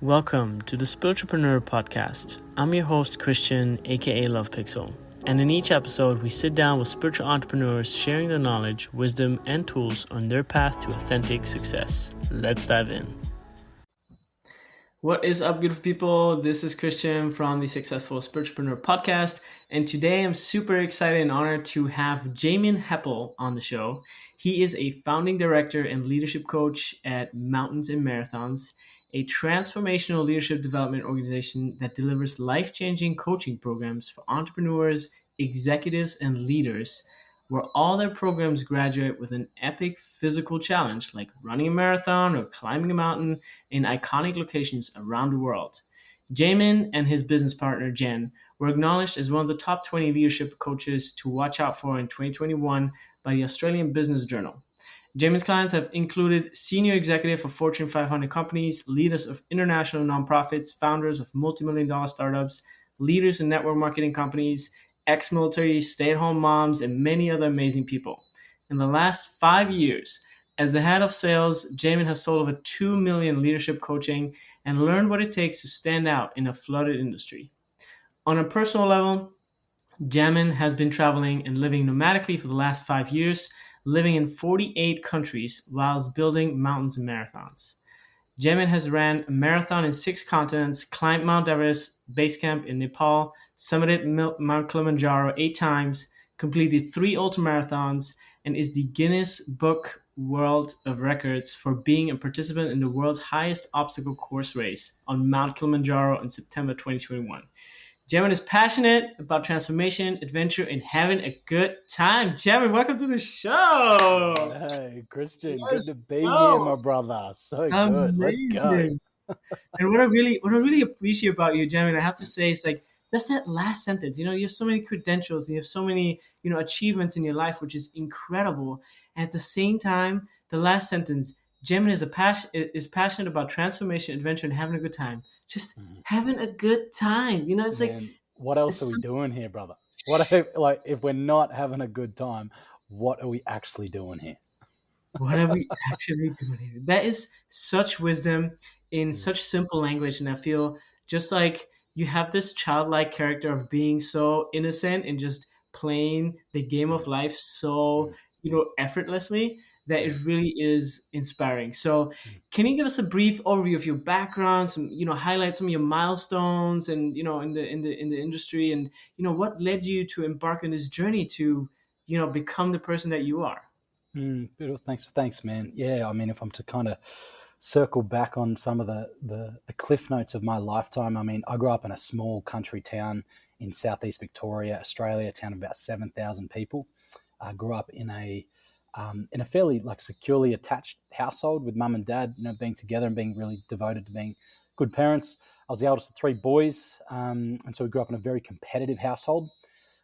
Welcome to the Spiritualpreneur podcast. I'm your host, Christian, aka Love Pixel. And in each episode, we sit down with spiritual entrepreneurs sharing their knowledge, wisdom, and tools on their path to authentic success. Let's dive in. What is up, beautiful people? This is Christian from the Successful Spiritualpreneur podcast. And today I'm super excited and honored to have Jamin Heppell on the show. He is a founding director and leadership coach at Mountains and Marathons, a transformational leadership development organization that delivers life-changing coaching programs for entrepreneurs, executives, and leaders, where all their programs graduate with an epic physical challenge like running a marathon or climbing a mountain in iconic locations around the world. Jamin and his business partner Jen were acknowledged as one of the top 20 leadership coaches to watch out for in 2021 by the Australian Business Journal. Jamin's clients have included senior executive for Fortune 500 companies, leaders of international nonprofits, founders of multi-million-dollar startups, leaders in network marketing companies, ex-military, stay-at-home moms, and many other amazing people. In the last 5 years, as the head of sales, Jamin has sold over 2 million leadership coaching and learned what it takes to stand out in a flooded industry. On a personal level, Jamin has been traveling and living nomadically for the last 5 years, living in 48 countries whilst building mountains and marathons. Jamin has ran a marathon in 6 continents, climbed Mount Everest base camp in Nepal, summited Mount Kilimanjaro 8 times, completed 3 ultramarathons, and is the Guinness Book World of Records for being a participant in the world's highest obstacle course race on Mount Kilimanjaro in September 2021. Jamin is passionate about transformation, adventure, and having a good time. Jamin, welcome to the show. Hey, Christian, Let's good to be go. here, my brother. So good. Let's go. Amazing. And what I really appreciate about you, Jamin, I have to say, is like just that last sentence. You have so many credentials, and you have so many, achievements in your life, which is incredible. And at the same time, the last sentence, Jamin is passionate about transformation, adventure, and having a good time. Just having a good time. It's like, Man, what else are we doing here, brother? If we're not having a good time, what are we actually doing here? what are we actually doing here? That is such wisdom in such simple language. And I feel just like you have this childlike character of being so innocent and just playing the game of life so, effortlessly, that it really is inspiring. So can you give us a brief overview of your background, some, highlight some of your milestones and, in the industry, and, what led you to embark on this journey to, become the person that you are? Beautiful. Thanks, man. Yeah, I mean, if I'm to kind of circle back on some of the cliff notes of my lifetime, I mean, I grew up in a small country town in southeast Victoria, Australia, a town of about 7,000 people. I grew up in a fairly securely attached household with mum and dad, being together and being really devoted to being good parents. I was the eldest of 3 boys, and so we grew up in a very competitive household.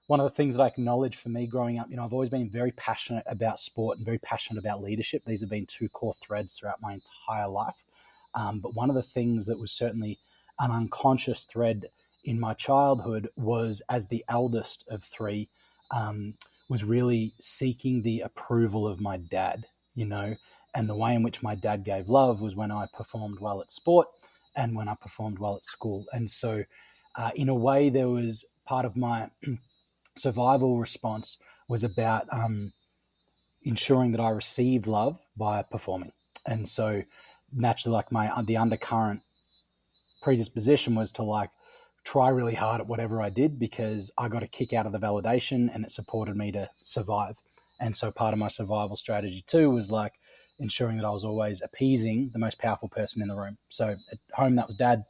One of the things that I acknowledge for me growing up, I've always been very passionate about sport and very passionate about leadership. These have been 2 core threads throughout my entire life. But one of the things that was certainly an unconscious thread in my childhood was, as the eldest of 3, was really seeking the approval of my dad, and the way in which my dad gave love was when I performed well at sport and when I performed well at school. And so in a way, there was part of my survival response was about ensuring that I received love by performing. And so naturally, the undercurrent predisposition was to try really hard at whatever I did, because I got a kick out of the validation and it supported me to survive. And so part of my survival strategy too was ensuring that I was always appeasing the most powerful person in the room. So at home, that was dad.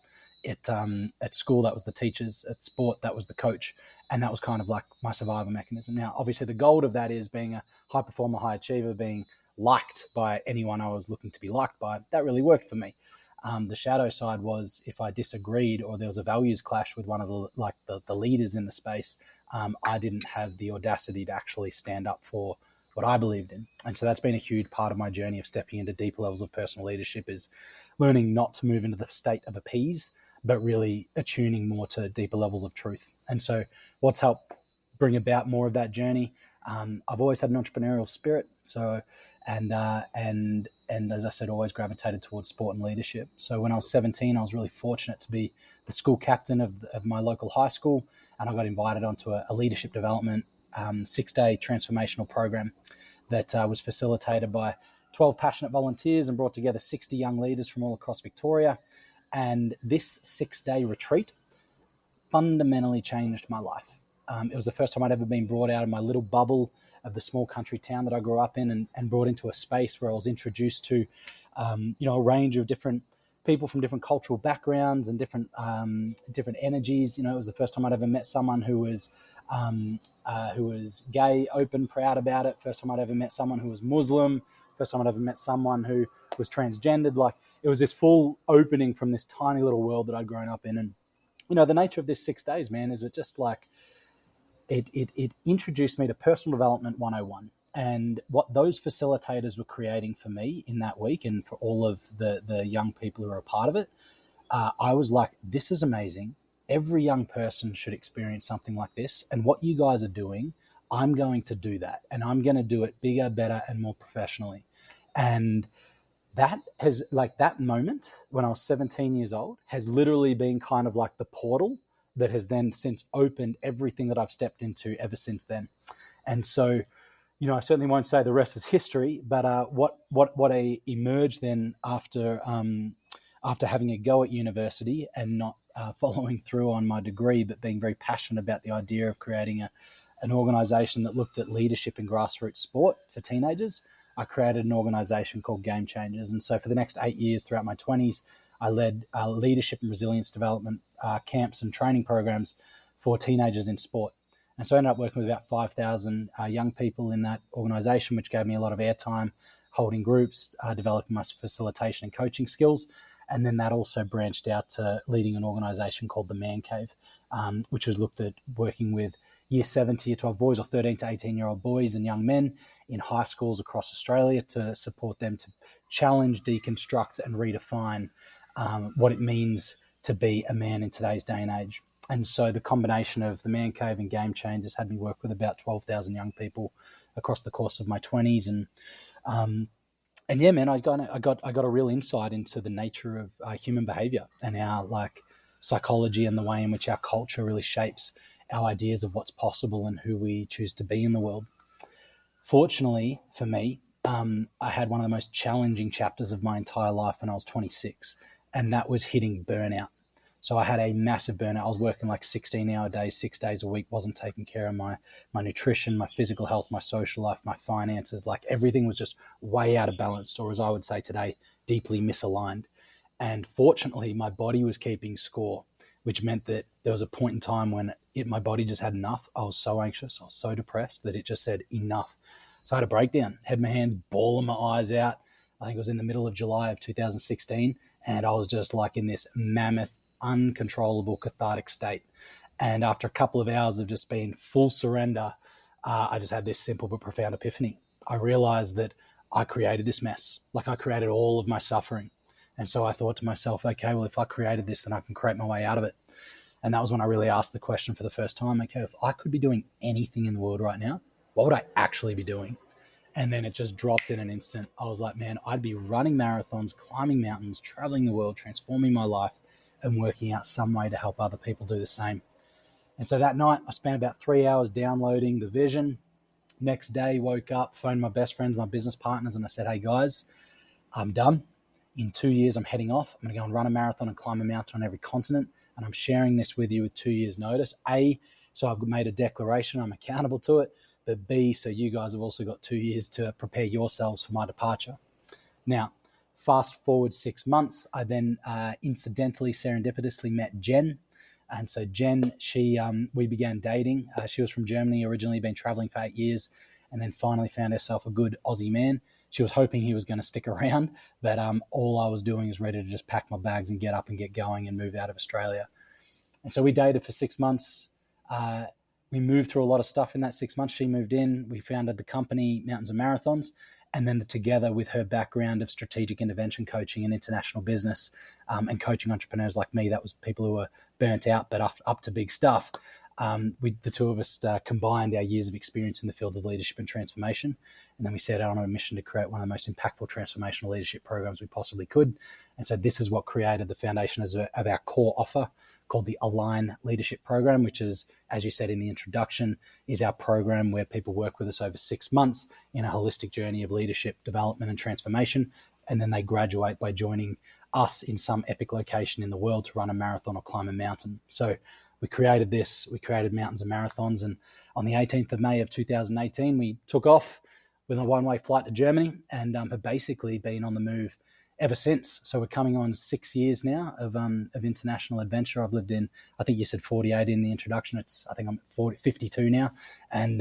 At school, that was the teachers. At sport, that was the coach. And that was kind of my survival mechanism. Now, obviously, the goal of that is being a high performer, high achiever, being liked by anyone I was looking to be liked by. That really worked for me. The shadow side was, if I disagreed or there was a values clash with one of the leaders in the space, I didn't have the audacity to actually stand up for what I believed in. And so that's been a huge part of my journey of stepping into deeper levels of personal leadership, is learning not to move into the state of appease, but really attuning more to deeper levels of truth. And so what's helped bring about more of that journey, I've always had an entrepreneurial spirit. So and as I said, always gravitated towards sport and leadership. So when I was 17, I was really fortunate to be the school captain of my local high school, and I got invited onto a leadership development 6-day transformational program that was facilitated by 12 passionate volunteers and brought together 60 young leaders from all across Victoria. And this 6-day retreat fundamentally changed my life. It was the first time I'd ever been brought out of my little bubble of the small country town that I grew up in, and brought into a space where I was introduced to, a range of different people from different cultural backgrounds and different energies. It was the first time I'd ever met someone who was gay, open, proud about it. First time I'd ever met someone who was Muslim. First time I'd ever met someone who was transgendered. Like, it was this full opening from this tiny little world that I'd grown up in. And the nature of this 6 days, man, is it just like it introduced me to personal development 101. And what those facilitators were creating for me in that week, and for all of the young people who are a part of it, I was like, this is amazing. Every young person should experience something like this. And what you guys are doing, I'm going to do that. And I'm going to do it bigger, better, and more professionally. And that moment when I was 17 years old has literally been kind of like the portal that has then since opened everything that I've stepped into ever since then. And so, I certainly won't say the rest is history, but what I emerged then after having a go at university and not following through on my degree, but being very passionate about the idea of creating an organisation that looked at leadership in grassroots sport for teenagers, I created an organisation called Game Changers. And so for the next 8 years throughout my 20s, I led leadership and resilience development camps and training programs for teenagers in sport. And so I ended up working with about 5,000 young people in that organisation, which gave me a lot of airtime, holding groups, developing my facilitation and coaching skills. And then that also branched out to leading an organisation called the Man Cave, which was looked at working with year 7 to year 12 boys, or 13 to 18-year-old boys and young men in high schools across Australia, to support them to challenge, deconstruct and redefine what it means to be a man in today's day and age. And so the combination of the Man Cave and Game Changers had me work with about 12,000 young people across the course of my 20s. And yeah, man, I got a real insight into the nature of human behavior and our psychology, and the way in which our culture really shapes our ideas of what's possible and who we choose to be in the world. Fortunately for me, I had one of the most challenging chapters of my entire life when I was 26, and that was hitting burnout. So I had a massive burnout. I was working like 16-hour days, 6 days a week, wasn't taking care of my nutrition, my physical health, my social life, my finances. Like, everything was just way out of balance, or as I would say today, deeply misaligned. And fortunately, my body was keeping score, which meant that there was a point in time when my body just had enough. I was so anxious, I was so depressed that it just said enough. So I had a breakdown, had my hands bawling my eyes out. I think it was in the middle of July of 2016. And I was just like in this mammoth, uncontrollable, cathartic state. And after a couple of hours of just being full surrender, I just had this simple but profound epiphany. I realized that I created this mess. Like, I created all of my suffering. And so I thought to myself, okay, well, if I created this, then I can create my way out of it. And that was when I really asked the question for the first time, okay, if I could be doing anything in the world right now, what would I actually be doing? And then it just dropped in an instant. I was like, man, I'd be running marathons, climbing mountains, traveling the world, transforming my life, and working out some way to help other people do the same. And so that night, I spent about 3 hours downloading the vision. Next day, woke up, phoned my best friends, my business partners, and I said, hey, guys, I'm done. In 2 years, I'm heading off. I'm going to go and run a marathon and climb a mountain on every continent. And I'm sharing this with you with 2 years' notice. A, so I've made a declaration, I'm accountable to it. But B, so you guys have also got 2 years to prepare yourselves for my departure. Now, fast forward 6 months, I then incidentally, serendipitously met Jen. And so Jen, we began dating. She was from Germany, originally been traveling for 8 years, and then finally found herself a good Aussie man. She was hoping he was going to stick around, but all I was doing is ready to just pack my bags and get up and get going and move out of Australia. And so we dated for 6 months. We moved through a lot of stuff in that 6 months. She moved in. We founded the company Mountains and Marathons. And then together with her background of strategic intervention coaching and international business and coaching entrepreneurs like me, that was people who were burnt out but up to big stuff. The two of us combined our years of experience in the fields of leadership and transformation, and then we set out on a mission to create one of the most impactful transformational leadership programs we possibly could. And so this is what created the foundation of our core offer, called the Align Leadership Program, which is, as you said in the introduction, is our program where people work with us over 6 months in a holistic journey of leadership, development, and transformation. And then they graduate by joining us in some epic location in the world to run a marathon or climb a mountain. So we created this, we created mountains and marathons. And on the 18th of May of 2018, we took off with a one-way flight to Germany and have basically been on the move ever since. So we're coming on 6 years now of international adventure. I've lived in, I think you said 48 in the introduction. I think I'm 52 now. And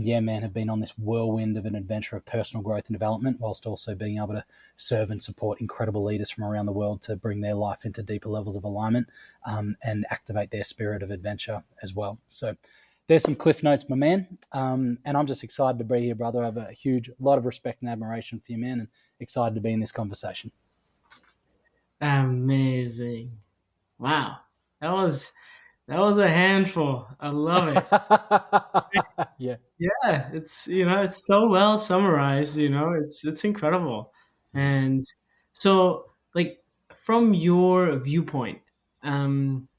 yeah, man, have been on this whirlwind of an adventure of personal growth and development, whilst also being able to serve and support incredible leaders from around the world to bring their life into deeper levels of alignment, and activate their spirit of adventure as well. So there's some cliff notes, my man. And I'm just excited to be here, brother. I have a lot of respect and admiration for you, man, and excited to be in this conversation. Amazing. Wow. That was a handful. I love it. Yeah. Yeah, it's so well summarized, it's incredible. And so, like, from your viewpoint, um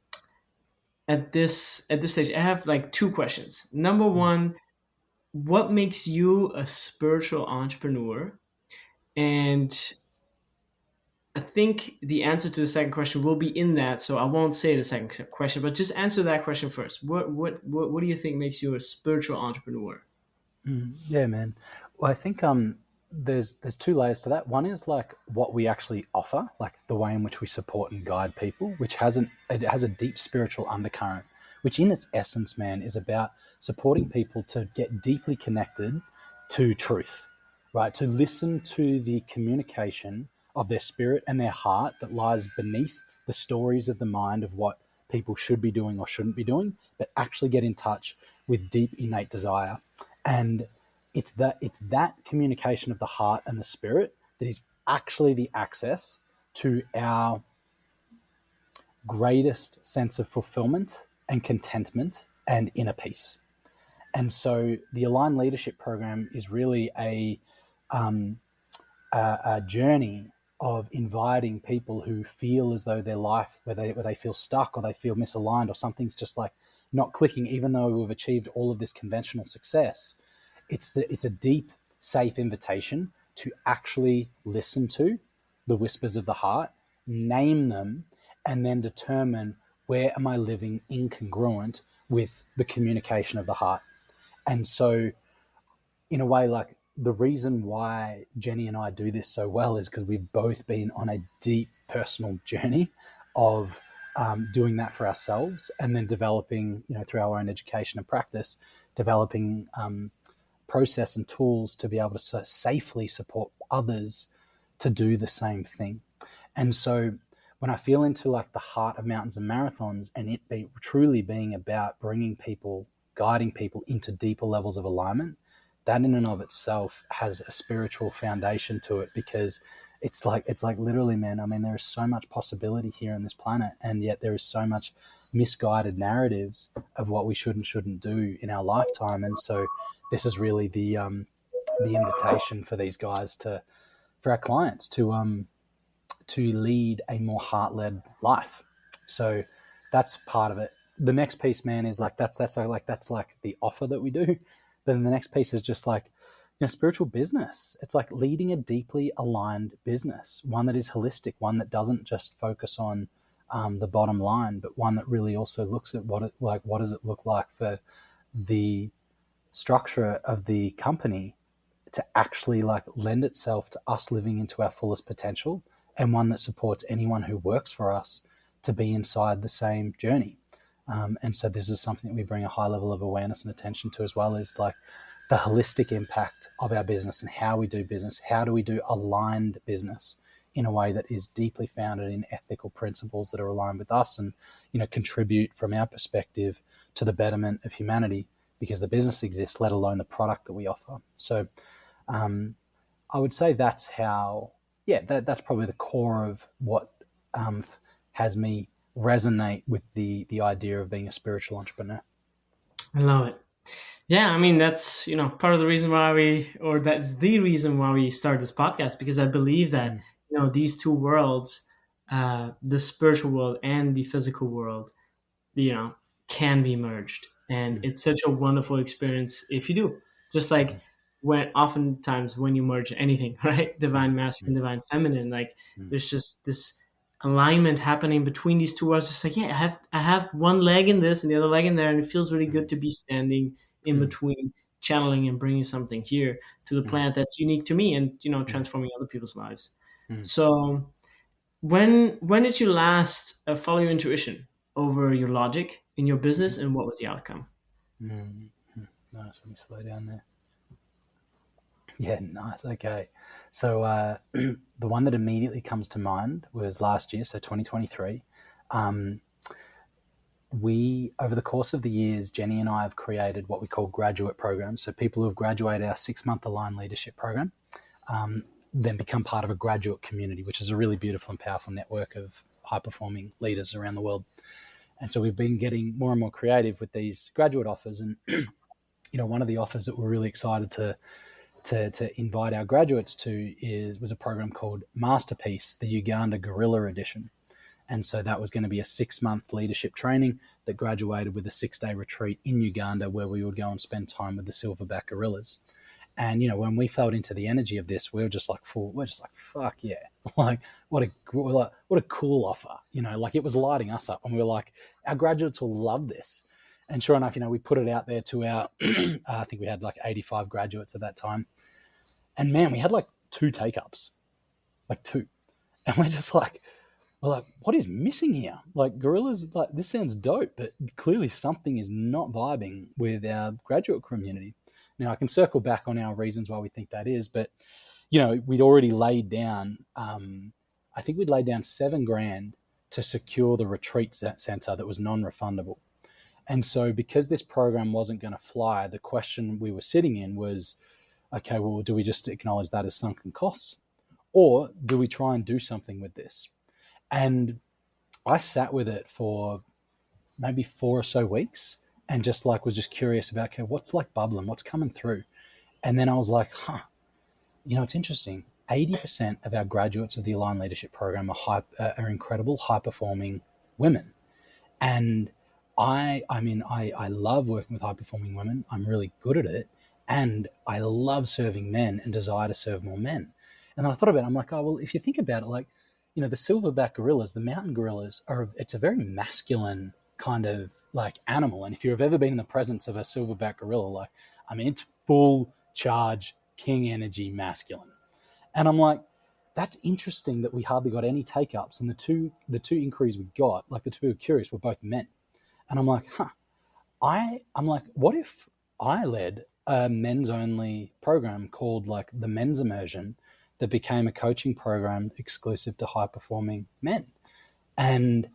at this stage, I have like two questions. Number one, what makes you a spiritual entrepreneur? And I think the answer to the second question will be in that, so I won't say the second question, but just answer that question first. What do you think makes you a spiritual entrepreneur? Yeah, man. Well, I think there's two layers to that. One is like what we actually offer, like the way in which we support and guide people, which it has a deep spiritual undercurrent, which in its essence, man, is about supporting people to get deeply connected to truth, right? To listen to the communication of their spirit and their heart that lies beneath the stories of the mind of what people should be doing or shouldn't be doing, but actually get in touch with deep innate desire. And it's that communication of the heart and the spirit that is actually the access to our greatest sense of fulfillment and contentment and inner peace. And so the Align Leadership Program is really a journey of inviting people who feel as though their life, where they feel stuck or they feel misaligned or something's just like not clicking, even though we've achieved all of this conventional success. It's a deep, safe invitation to actually listen to the whispers of the heart, name them, and then determine, where am I living incongruent with the communication of the heart. And so, in a way, like, the reason why Jenny and I do this so well is because we've both been on a deep personal journey of doing that for ourselves, and then developing, through our own education and practice, developing process and tools to be able to safely support others to do the same thing. And so when I feel into like the heart of mountains and marathons, and it be truly being about bringing people, guiding people into deeper levels of alignment, that in and of itself has a spiritual foundation to it, because it's like literally, man, I mean, there is so much possibility here on this planet, and yet there is so much misguided narratives of what we should and shouldn't do in our lifetime. And so this is really the invitation for these guys for our clients to lead a more heart-led life. So that's part of it. The next piece, man, is like that's like the offer that we do. But then the next piece is just like, spiritual business. It's like leading a deeply aligned business, one that is holistic, one that doesn't just focus on the bottom line, but one that really also looks at what does it look like for the structure of the company to actually like lend itself to us living into our fullest potential, and one that supports anyone who works for us to be inside the same journey. And so this is something that we bring a high level of awareness and attention to, as well as like the holistic impact of our business and how we do business. How do we do aligned business in a way that is deeply founded in ethical principles that are aligned with us, and contribute from our perspective to the betterment of humanity, because the business exists, let alone the product that we offer. So I would say that's how, that's probably the core of what has me resonate with the idea of being a spiritual entrepreneur. I love it. Yeah, I mean that's part of the reason why that's the reason why we start this podcast, because I believe that Mm, these two worlds, the spiritual world and the physical world, you know, can be merged. And mm, it's such a wonderful experience if you do. Just like mm, when oftentimes when you merge anything, right? mm, Divine masculine, mm, divine feminine, like mm, there's just this alignment happening between these two worlds. It's like, yeah, I have one leg in this and the other leg in there, and it feels really good mm, to be standing in mm, between, channeling and bringing something here to the mm, planet that's unique to me, and mm, transforming other people's lives. mm, So when did you last follow your intuition over your logic in your business, mm, and what was the outcome? mm. Nice. Let me slow down there. Yeah, nice. Okay. So the one that immediately comes to mind was last year, so 2023. Um, we, over the course of the years, Jenny and I have created what we call graduate programs. So people who have graduated our 6-month aligned leadership program then become part of a graduate community, which is a really beautiful and powerful network of high performing leaders around the world. And so we've been getting more and more creative with these graduate offers. And one of the offers that we're really excited to invite our graduates to was a program called Masterpiece, the Uganda Guerrilla Edition. And so that was going to be a 6-month leadership training that graduated with a 6-day retreat in Uganda, where we would go and spend time with the silverback gorillas. And when we felt into the energy of this, we were just like, fuck yeah, like what a cool offer, like it was lighting us up, and we were like, our graduates will love this. And sure enough, we put it out there to our, I think we had like 85 graduates at that time, and man, we had like 2 take-ups, like 2, and we're like, what is missing here? Like gorillas, like this sounds dope, but clearly something is not vibing with our graduate community. Now I can circle back on our reasons why we think that is, but we'd already laid down. I think we'd laid down $7,000 to secure the retreat center that was non-refundable. And so, because this program wasn't going to fly, the question we were sitting in was, okay, well, do we just acknowledge that as sunken costs, or do we try and do something with this? And I sat with it for maybe 4 or so weeks, and just like was just curious about, okay, what's like bubbling, what's coming through. And then I was like, it's interesting. 80% of our graduates of the Aligned Leadership Program are incredible, high performing women. And I love working with high performing women. I'm really good at it. And I love serving men and desire to serve more men. And then I thought about it. I'm like, oh, well, if you think about it, like, the silverback gorillas, the mountain gorillas it's a very masculine kind of like animal. And if you've ever been in the presence of a silverback gorilla, like, it's full charge, king energy, masculine. And I'm like, that's interesting that we hardly got any take ups. And the two inquiries we got, like the two who were curious, were both men. And I'm like, I'm like, what if I led a men's only program called like the Men's Immersion that became a coaching program exclusive to high performing men? And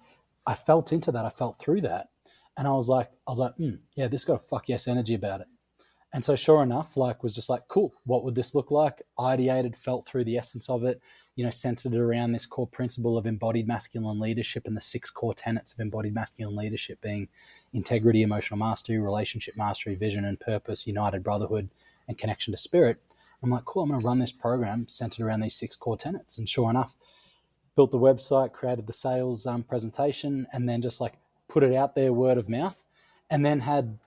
I felt into that. I felt through that. And I was like, yeah, this got a fuck yes energy about it. And so sure enough, like was just like, cool, what would this look like? Ideated, felt through the essence of it, centered around this core principle of embodied masculine leadership and the 6 core tenets of embodied masculine leadership being integrity, emotional mastery, relationship mastery, vision and purpose, united brotherhood, and connection to spirit. I'm like, cool, I'm going to run this program centered around these 6 core tenets. And sure enough, built the website, created the sales presentation, and then just like put it out there word of mouth, and then had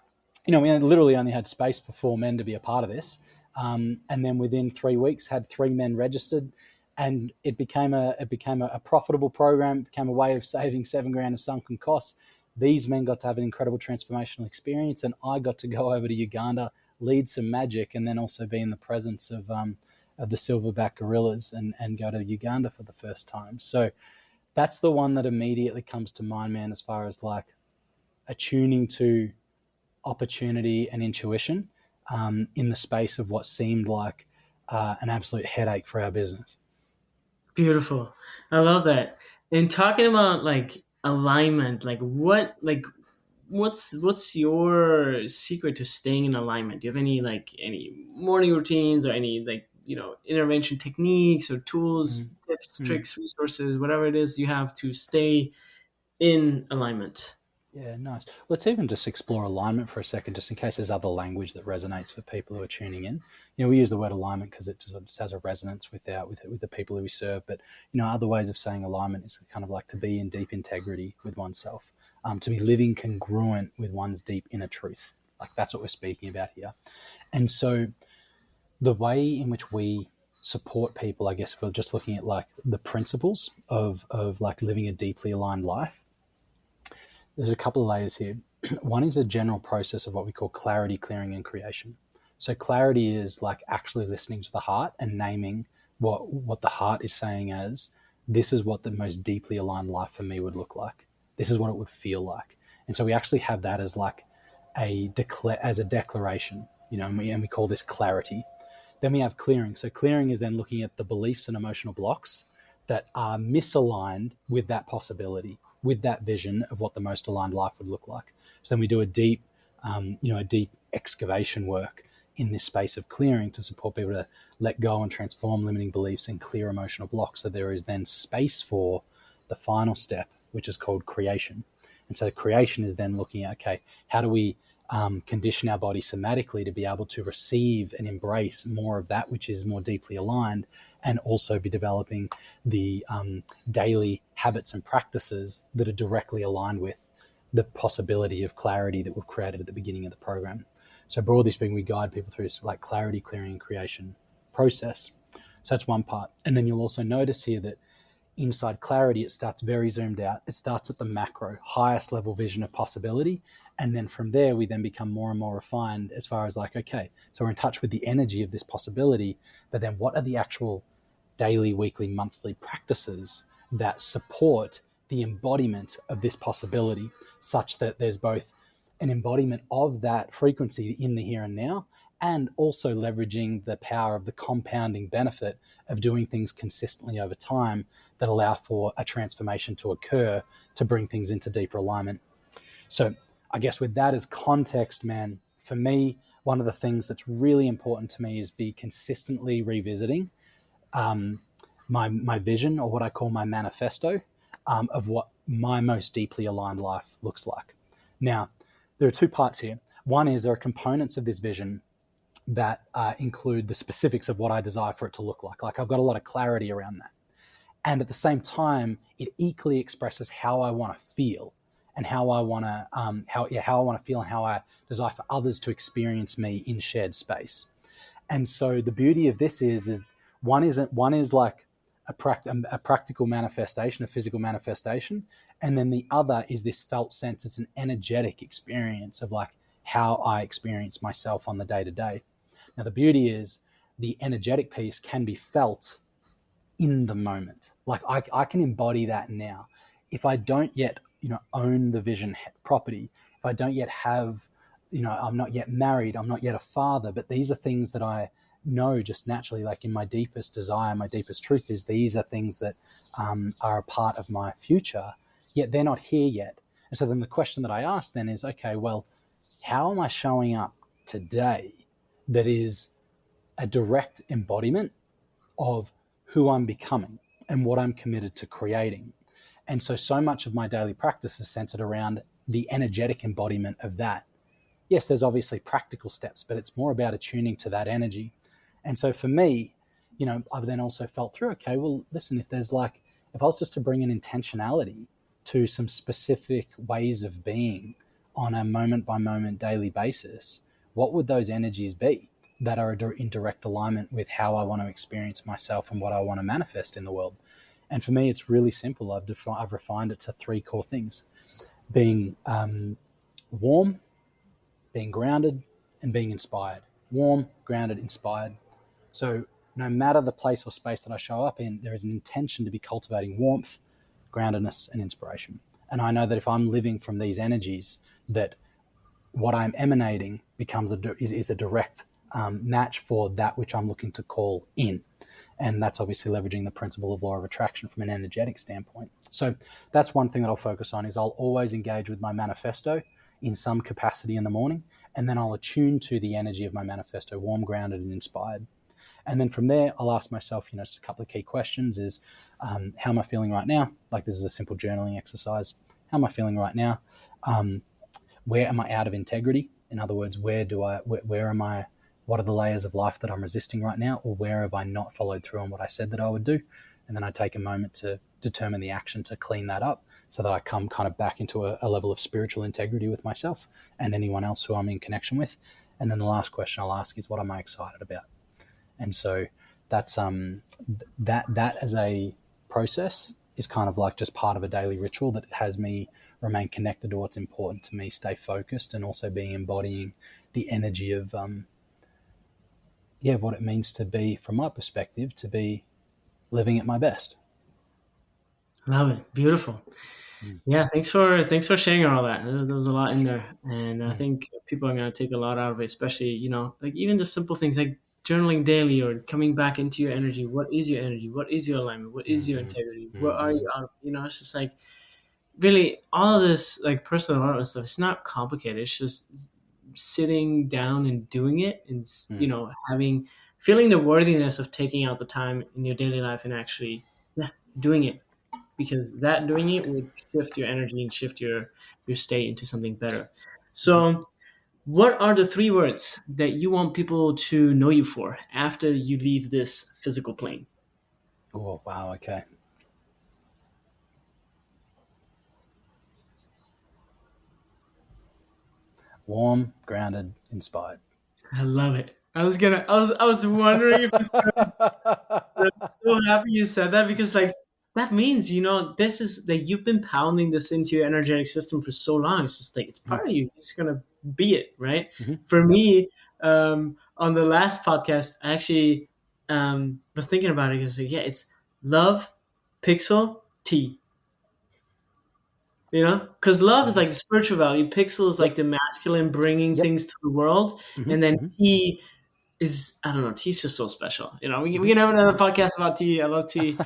we literally only had space for 4 men to be a part of this. And then within 3 weeks had 3 men registered, and it became a profitable program. It became a way of saving $7,000 of sunken costs. These men got to have an incredible transformational experience, and I got to go over to Uganda, lead some magic, and then also be in the presence of the silverback gorillas and go to Uganda for the first time. So that's the one that immediately comes to mind, man, as far as like attuning to opportunity and intuition in the space of what seemed like an absolute headache for our business. Beautiful. I love that. And talking about like alignment, what's your secret to staying in alignment? Do you have any morning routines or any intervention techniques or tools, Mm, tips, mm, tricks, resources, whatever it is you have to stay in alignment. Yeah, nice. Let's even just explore alignment for a second, just in case there's other language that resonates with people who are tuning in. We use the word alignment because it just has a resonance with the people who we serve. But other ways of saying alignment is kind of like to be in deep integrity with oneself, to be living congruent with one's deep inner truth. Like that's what we're speaking about here. And so the way in which we support people, I guess, if we're just looking at like the principles of like living a deeply aligned life, there's a couple of layers here. One is a general process of what we call clarity, clearing, and creation. So clarity is like actually listening to the heart and naming what the heart is saying as this is what the most deeply aligned life for me would look like. This is what it would feel like. And so we actually have that as like as a declaration, and we call this clarity. Then we have clearing. So clearing is then looking at the beliefs and emotional blocks that are misaligned with that possibility, with that vision of what the most aligned life would look like. So then we do a deep excavation work in this space of clearing to support people to let go and transform limiting beliefs and clear emotional blocks. So there is then space for the final step, which is called creation. And so creation is then looking at, okay, how do we condition our body somatically to be able to receive and embrace more of that which is more deeply aligned, and also be developing the daily habits and practices that are directly aligned with the possibility of clarity that we've created at the beginning of the program. So broadly speaking, we guide people through this like clarity, clearing, and creation process. So that's one part. And then you'll also notice here that inside clarity, it starts very zoomed out. It starts at the macro, highest level vision of possibility. And then from there, we then become more and more refined as far as like, okay, so we're in touch with the energy of this possibility, but then what are the actual daily, weekly, monthly practices that support the embodiment of this possibility, such that there's both an embodiment of that frequency in the here and now, and also leveraging the power of the compounding benefit of doing things consistently over time that allow for a transformation to occur to bring things into deeper alignment. So I guess with that as context, man, for me, one of the things that's really important to me is be consistently revisiting my vision, or what I call my manifesto, of what my most deeply aligned life looks like. Now, there are two parts here. One is there are components of this vision that include the specifics of what I desire for it to look like. Like I've got a lot of clarity around that. And at the same time, it equally expresses how I want to feel and how I want to how I want to feel and how I desire for others to experience me in shared space. And so the beauty of this is one is like a practical manifestation, a physical manifestation, and then the other is this felt sense. It's an energetic experience of like how I experience myself on the day to day. Now the beauty is the energetic piece can be felt in the moment. Like I can embody that now. If I don't yet, own the vision property, if I don't yet have, I'm not yet married, I'm not yet a father, but these are things that I know just naturally, like in my deepest desire, my deepest truth is these are things that are a part of my future, yet they're not here yet. And so then the question that I ask then is, okay, well, how am I showing up today that is a direct embodiment of who I'm becoming and what I'm committed to creating? And so much of my daily practice is centered around the energetic embodiment of that. Yes, there's obviously practical steps, but it's more about attuning to that energy. And so for me, I've then also felt through, okay, well, listen, if I was just to bring an intentionality to some specific ways of being on a moment by moment daily basis, what would those energies be that are in direct alignment with how I want to experience myself and what I want to manifest in the world? And for me, it's really simple. I've refined it to three core things: being warm, being grounded, and being inspired. Warm, grounded, inspired. So no matter the place or space that I show up in, there is an intention to be cultivating warmth, groundedness, and inspiration. And I know that if I'm living from these energies, that what I'm emanating is a direct match for that which I'm looking to call in. And that's obviously leveraging the principle of law of attraction from an energetic standpoint. So that's one thing that I'll focus on is I'll always engage with my manifesto in some capacity in the morning, and then I'll attune to the energy of my manifesto, warm, grounded, and inspired. And then from there, I'll ask myself, just a couple of key questions is, how am I feeling right now? Like this is a simple journaling exercise. how am I feeling right now? Um, where am I out of integrity? In other words, where am I? What are the layers of life that I'm resisting right now, or where have I not followed through on what I said that I would do? And then I take a moment to determine the action to clean that up, so that I come kind of back into a level of spiritual integrity with myself and anyone else who I'm in connection with. And then the last question I'll ask is, what am I excited about? And so that's that as a process is kind of like just part of a daily ritual that has me remain connected to what's important to me, stay focused, and also being embodying the energy of what it means to be, from my perspective, to be living at my best. Love it. Beautiful. Mm. Yeah, thanks for sharing all that. There was a lot in there, and I Mm. think people are gonna take a lot out of it, especially like even just simple things like journaling daily or coming back into your energy. What is your energy? What is your alignment? What is your Mm-hmm. integrity? What are Mm-hmm. you out of? It's just like really all of this like personal development stuff. It's not complicated. It's just sitting down and doing it, and Mm. having feeling the worthiness of taking out the time in your daily life and actually doing it, because that doing it would shift your energy and shift your state into something better. Mm-hmm. So, what are the three words that you want people to know you for after you leave this physical plane? Oh wow, okay. Warm, grounded, inspired. I love it. I was wondering if it's I'm so happy you said that, because like that means this is like you've been pounding this into your energetic system for so long. It's just like it's Mm-hmm. part of you. You're just gonna be it, right? Mm-hmm. For Yep. me, on the last podcast, I actually was thinking about it because like, yeah, it's love, pixel, T. Because love is Mm-hmm. like the spiritual value. Pixel is like Yep. the masculine bringing Yep. things to the world, Mm-hmm. and then Mm-hmm. T is, I don't know. Tea's just so special. We Mm-hmm. can have another Mm-hmm. podcast about tea. I love tea.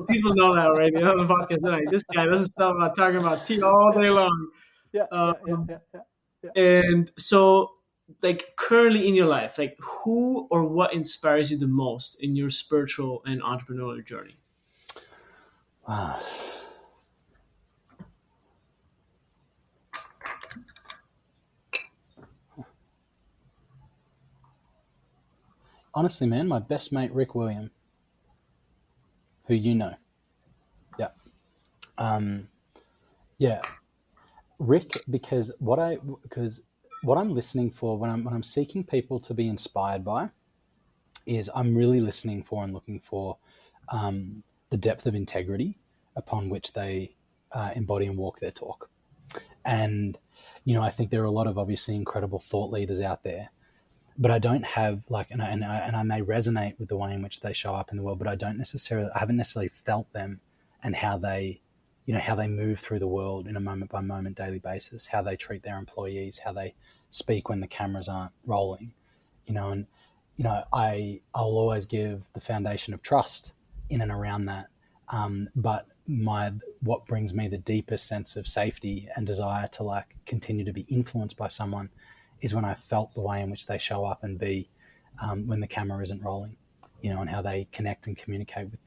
People know that already. On the podcast, they're like, this guy doesn't stop about talking about tea all Yeah. day long. Yeah. Yeah. Yeah. Um, Yeah. Yeah. Yeah. and so, like currently in your life, like who or what inspires you the most in your spiritual and entrepreneurial journey? Ah, honestly, man, my best mate Rick William, who you know. Yeah. Um, yeah. Rick, because what I'm listening for when I'm seeking people to be inspired by is I'm really listening for and looking for the depth of integrity upon which they embody and walk their talk. And I think there are a lot of obviously incredible thought leaders out there, but I don't have like, and I may resonate with the way in which they show up in the world, but I haven't necessarily felt them and how they, how they move through the world in a moment by moment daily basis, how they treat their employees, how they speak when the cameras aren't rolling, and I'll always give the foundation of trust in and around that. But what brings me the deepest sense of safety and desire to like continue to be influenced by someone is when I felt the way in which they show up and be when the camera isn't rolling, and how they connect and communicate with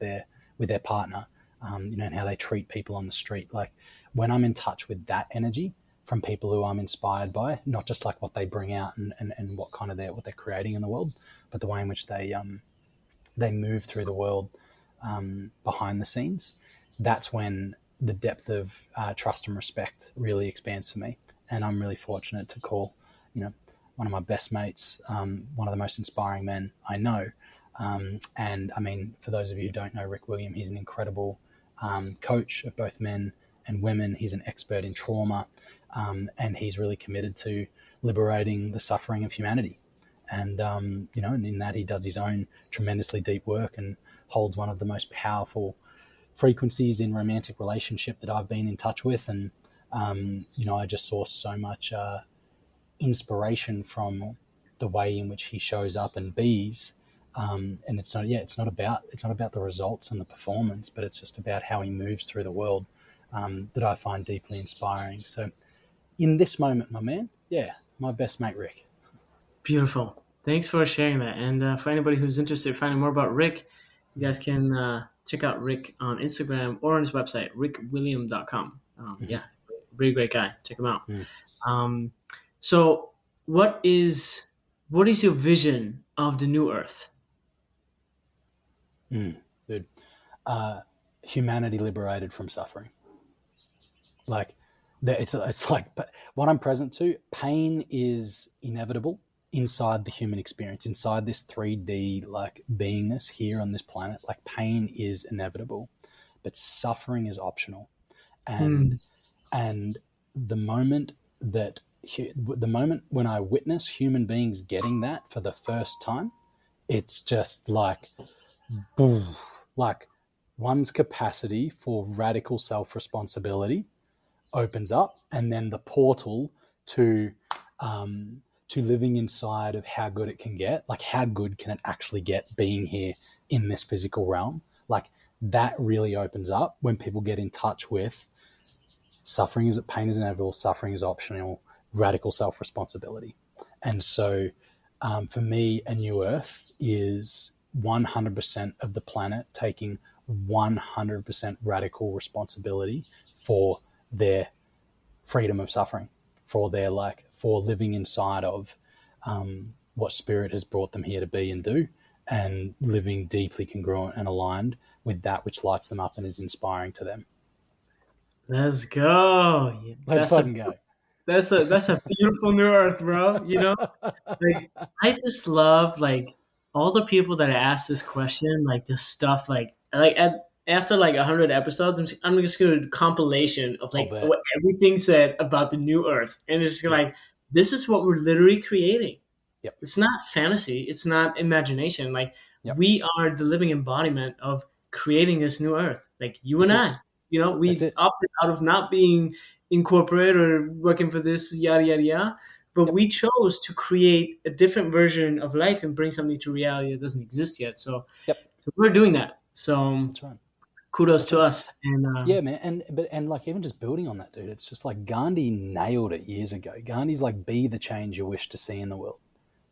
their partner, and how they treat people on the street. Like when I'm in touch with that energy from people who I'm inspired by, not just like what they bring out and what kind of what they're creating in the world, but the way in which they move through the world behind the scenes. That's when the depth of trust and respect really expands for me. And I'm really fortunate to call, one of my best mates, one of the most inspiring men I know. And I mean, for those of you who don't know Rick William, he's an incredible coach of both men and women. He's an expert in trauma, and he's really committed to liberating the suffering of humanity. And in that he does his own tremendously deep work and holds one of the most powerful frequencies in romantic relationship that I've been in touch with. And I just saw so much inspiration from the way in which he shows up and bees. And it's not about the results and the performance, but it's just about how he moves through the world, that I find deeply inspiring. So in this moment, my man, yeah, my best mate Rick. Beautiful. Thanks for sharing that. And for anybody who's interested in finding more about Rick, you guys can check out Rick on Instagram or on his website, rickwilliam.com. Yeah, really great guy. Check him out. Mm, Um, so, what is what is your vision of the new Earth? dude, humanity liberated from suffering. Like, it's like what I'm present to. Pain is inevitable inside the human experience, inside this 3D like beingness here on this planet. Like, pain is inevitable, but suffering is optional. And Hmm. and the moment that the moment when I witness human beings getting that for the first time, it's just like boom, like one's capacity for radical self responsibility opens up, and then the portal to living inside of how good it can get, like how good can it actually get being here in this physical realm, like that really opens up when people get in touch with suffering is pain is inevitable, suffering is optional, radical self responsibility. And so, for me, a new Earth is 100% of the planet taking 100% radical responsibility for their freedom of suffering, for their for living inside of what spirit has brought them here to be and do, and living deeply congruent and aligned with that which lights them up and is inspiring to them. Let's go. Yeah, Let's fucking go. that's a beautiful new Earth, bro. You know, like I just love like all the people that ask this question, like this stuff, after like 100 episodes, I'm just gonna do a compilation of I'll like bet. what everything said about the new Earth, and it's just Yep. like this is what we're literally creating. Yep. It's not fantasy. It's not imagination. Like Yep. we are the living embodiment of creating this new Earth. Like you That's and it. I, you know, That's we it. opted out of not being incorporated or working for this yada yada yada, but Yep. we chose to create a different version of life and bring something to reality that doesn't exist yet. So, Yep. so we're doing that. So That's right. kudos That's to right. us. And Yeah, man. And like even just building on that, dude, it's just like Gandhi nailed it years ago. Gandhi's like, be the change you wish to see in the world.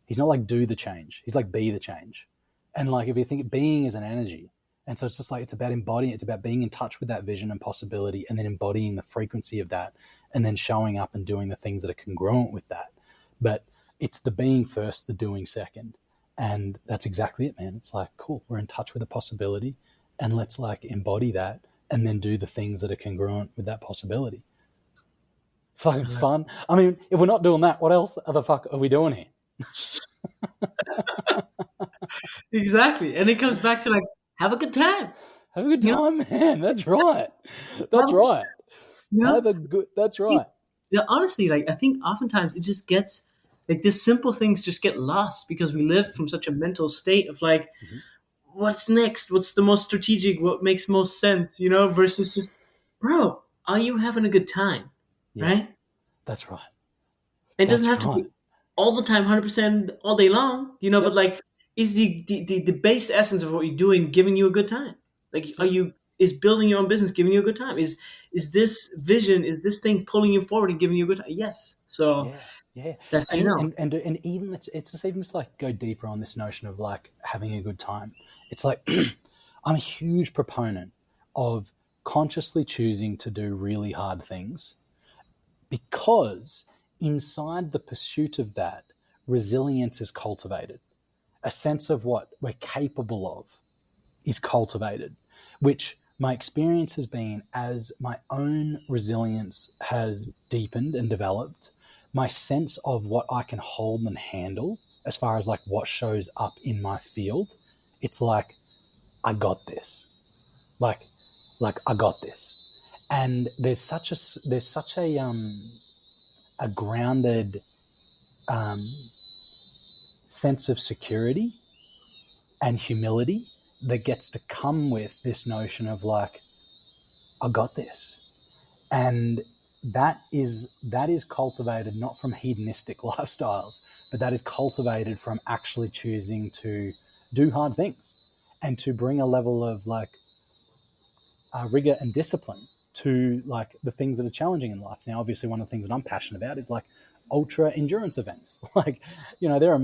He's not like do the change. He's like be the change. And like if you think being is an energy. And so it's just like it's about embodying, it's about being in touch with that vision and possibility and then embodying the frequency of that and then showing up and doing the things that are congruent with that. But it's the being first, the doing second. And that's exactly it, man. It's like, cool, we're in touch with a possibility and let's like embody that and then do the things that are congruent with that possibility. Fucking fun. I mean, if we're not doing that, what else the fuck are we doing here? exactly. And it comes back to like have a good time. Have a good You know, time, man. That's right. That's have, right. you know, Have a good. That's right. yeah, honestly, like I think oftentimes it just gets like these simple things just get lost because we live from such a mental state of like, Mm-hmm. what's next? What's the most strategic? What makes most sense? You know, versus just, bro, are you having a good time? Yeah, Right? that's right. It doesn't That's have to right. be all the time, 100% all day long. You know, but Yep. like, is the base essence of what you're doing giving you a good time? Like, That's are it. you is building your own business giving you a good time? Is this vision? Is this thing pulling you forward and giving you a good time? Yes. So Yeah. Yeah. that's how And you even, know. and even it's just even just like go deeper on this notion of like having a good time. It's like I'm a huge proponent of consciously choosing to do really hard things because inside the pursuit of that, resilience is cultivated. A sense of what we're capable of is cultivated, which my experience has been as my own resilience has deepened and developed, my sense of what I can hold and handle as far as like what shows up in my field, it's like, I got this. Like, I got this. And there's such a grounded sense of security and humility that gets to come with this notion of like, I got this. And that is cultivated not from hedonistic lifestyles, but that is cultivated from actually choosing to do hard things and to bring a level of like rigor and discipline to like the things that are challenging in life. Now, obviously, one of the things that I'm passionate about is like ultra endurance events. Like, there are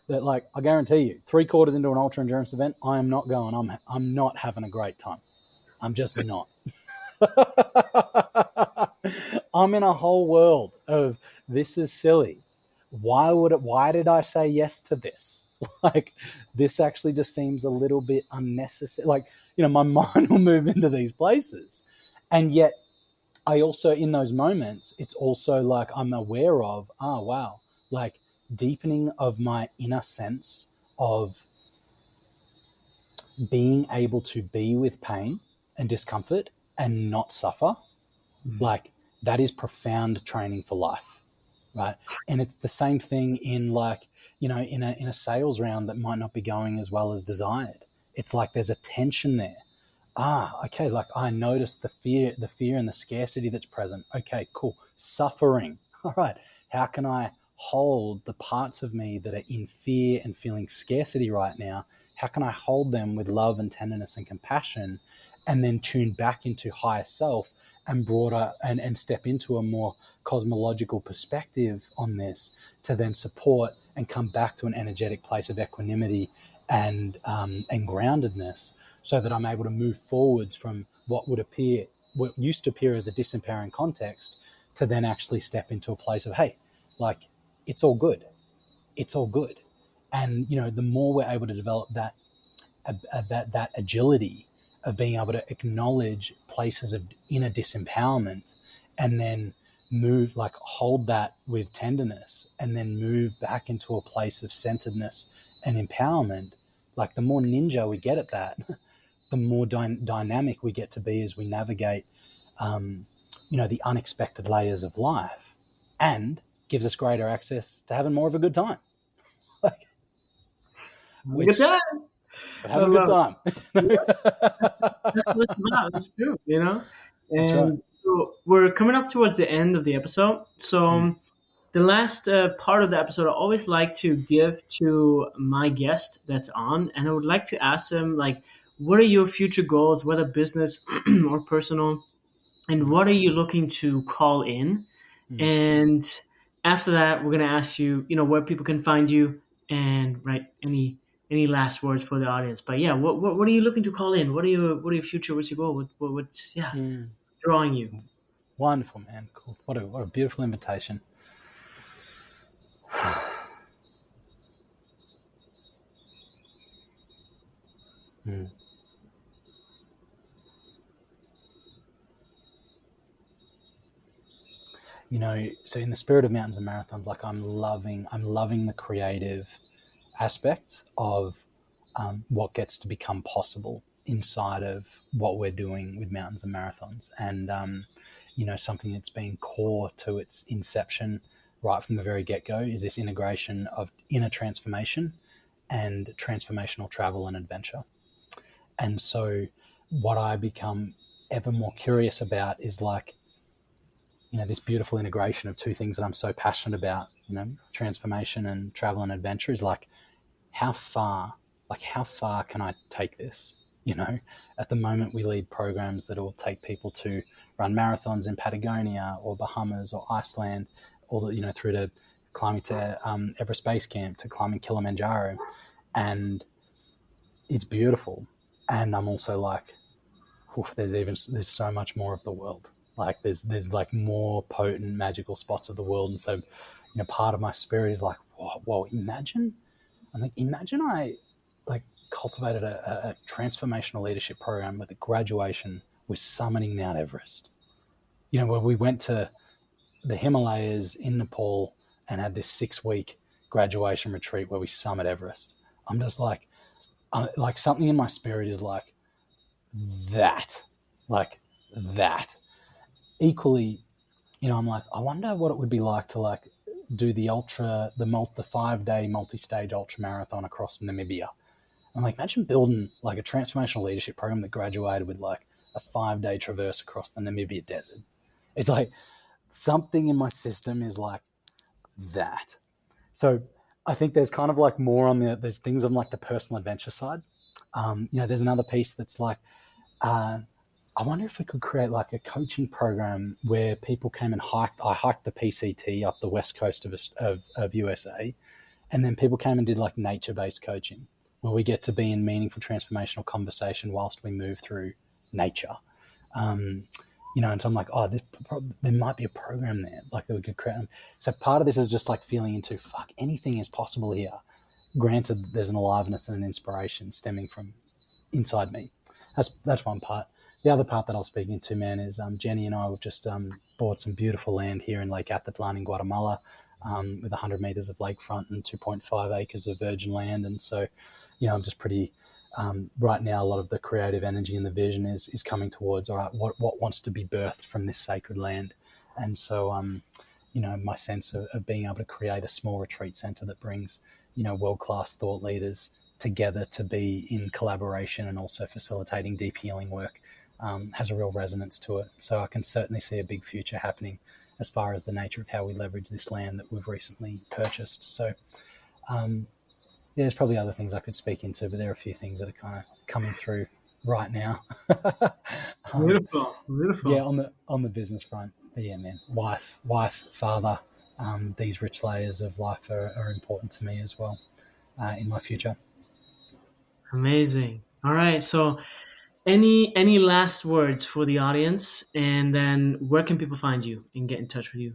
that like I guarantee you, 3/4 into an ultra endurance event, I am not going. I'm not having a great time. I'm just not. I'm in a whole world of this is silly. Why did I say yes to this? Like, this actually just seems a little bit unnecessary. Like, my mind will move into these places. And yet I also, in those moments, it's also like I'm aware of, wow, like deepening of my inner sense of being able to be with pain and discomfort and not suffer. Mm. Like, that is profound training for life, right? And it's the same thing in, like, in a sales round that might not be going as well as desired. It's like there's a tension there. Okay, like I noticed the fear and the scarcity that's present. Okay, cool. Suffering. All right. How can I hold the parts of me that are in fear and feeling scarcity right now? How can I hold them with love and tenderness and compassion, and then tune back into higher self and broader, and step into a more cosmological perspective on this, to then support and come back to an energetic place of equanimity and groundedness, so that I'm able to move forwards from what used to appear as a disempowering context, to then actually step into a place of, hey, like, it's all good. It's all good. And, the more we're able to develop that agility of being able to acknowledge places of inner disempowerment, and then hold that with tenderness, and then move back into a place of centeredness and empowerment, like, the more ninja we get at that, the more dynamic we get to be as we navigate, the unexpected layers of life, and gives us greater access to having more of a good time. Like, Look at which, that. I have a good love it. time. That's what it's about. It's true, you know? That's right. And so we're coming up towards the end of the episode. So Mm, the last part of the episode, I always like to give to my guest that's on, and I would like to ask them, like, what are your future goals, whether business or personal, and mm, what are you looking to call in? mm. And after that, we're gonna ask you, where people can find you, and right, any last words for the audience. But yeah, what are you looking to call in? What are your future? What's your goal? What's Mm. drawing you? Wonderful, man. Cool. What a beautiful invitation. Mm. So in the spirit of mountains and marathons, like, I'm loving the creative aspects of, what gets to become possible inside of what we're doing with mountains and marathons. And, something that's been core to its inception right from the very get-go is this integration of inner transformation and transformational travel and adventure. And so what I become ever more curious about is, like, this beautiful integration of two things that I'm so passionate about, transformation and travel and adventure, is like, how far can I take this? At the moment we lead programs that will take people to run marathons in Patagonia or Bahamas or Iceland, or through to climbing to Everest Base Camp, to climbing Kilimanjaro, and it's beautiful. And I'm also like, oof, there's so much more of the world. Like, there's like more potent magical spots of the world, and so, part of my spirit is like, whoa, imagine. I'm like, imagine I, like, cultivated a transformational leadership program with a graduation with summiting Mount Everest. Where we went to the Himalayas in Nepal and had this 6 week graduation retreat where we summit Everest. I'm just like something in my spirit is like, that, like, that. Equally, I'm like, I wonder what it would be like to, like, do the 5 day multi-stage ultra marathon across Namibia. I'm like, imagine building, like, a transformational leadership program that graduated with, like, a 5 day traverse across the Namibia desert. It's like something in my system is like that. So I think there's kind of like more there's things on, like, the personal adventure side. There's another piece that's like, uh, I wonder if we could create, like, a coaching program where people came and hiked. I hiked the PCT up the west coast of USA, and then people came and did, like, nature-based coaching, where we get to be in meaningful transformational conversation whilst we move through nature. Um, And so I'm like, oh, there might be a program there, like that we could create. So part of this is just like feeling into, fuck, anything is possible here. Granted, there's an aliveness and an inspiration stemming from inside me. That's one part. The other part that I'll speak into, man, is Jenny and I have just bought some beautiful land here in Lake Atitlan in Guatemala, with 100 meters of lakefront and 2.5 acres of virgin land. And so, I'm just pretty right now. A lot of the creative energy and the vision is coming towards, all right, what wants to be birthed from this sacred land. And so, my sense of being able to create a small retreat center that brings, world class thought leaders together to be in collaboration and also facilitating deep healing work has a real resonance to it. So I can certainly see a big future happening as far as the nature of how we leverage this land that we've recently purchased. So, yeah, there's probably other things I could speak into, but there are a few things that are kind of coming through right now. um, Beautiful, yeah, beautiful. on the business front. But yeah, man, wife, father, these rich layers of life are important to me as well in my future. Amazing. All right. So any last words for the audience, and then where can people find you and get in touch with you?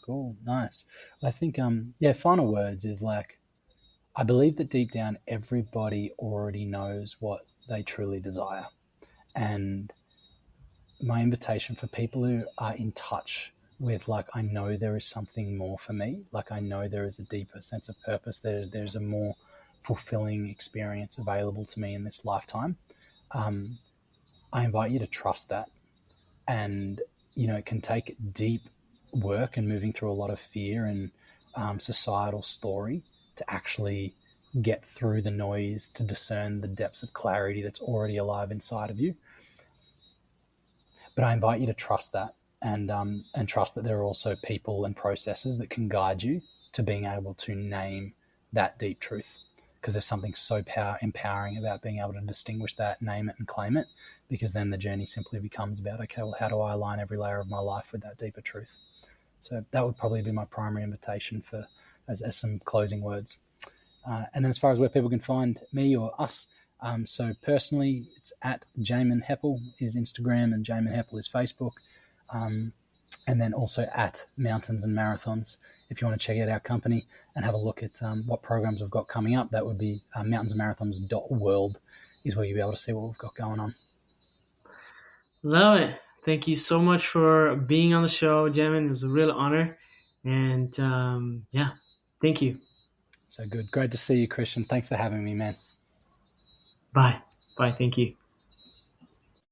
Cool, nice. I think yeah, final words is like, I believe that deep down everybody already knows what they truly desire. And my invitation for people who are in touch with, like, I know there is something more for me, like I know there is a deeper sense of purpose, there's a more fulfilling experience available to me in this lifetime. um, I invite you to trust that. And it can take deep work and moving through a lot of fear and societal story to actually get through the noise to discern the depths of clarity that's already alive inside of you. But I invite you to trust that, and trust that there are also people and processes that can guide you to being able to name that deep truth. Because there's something so empowering about being able to distinguish that, name it, and claim it. Because then the journey simply becomes about, okay, well, how do I align every layer of my life with that deeper truth? So that would probably be my primary invitation for as some closing words. And then as far as where people can find me or us, so personally, it's at Jamin Heppell is Instagram and Jamin Heppell is Facebook. Um, and then also at Mountains and Marathons. If you want to check out our company and have a look at what programs we've got coming up, that would be mountainsandmarathons.world is where you'll be able to see what we've got going on. Love it. Thank you so much for being on the show, Jamin. It was a real honor. And yeah, thank you. So good. Great to see you, Christian. Thanks for having me, man. Bye. Bye. Thank you.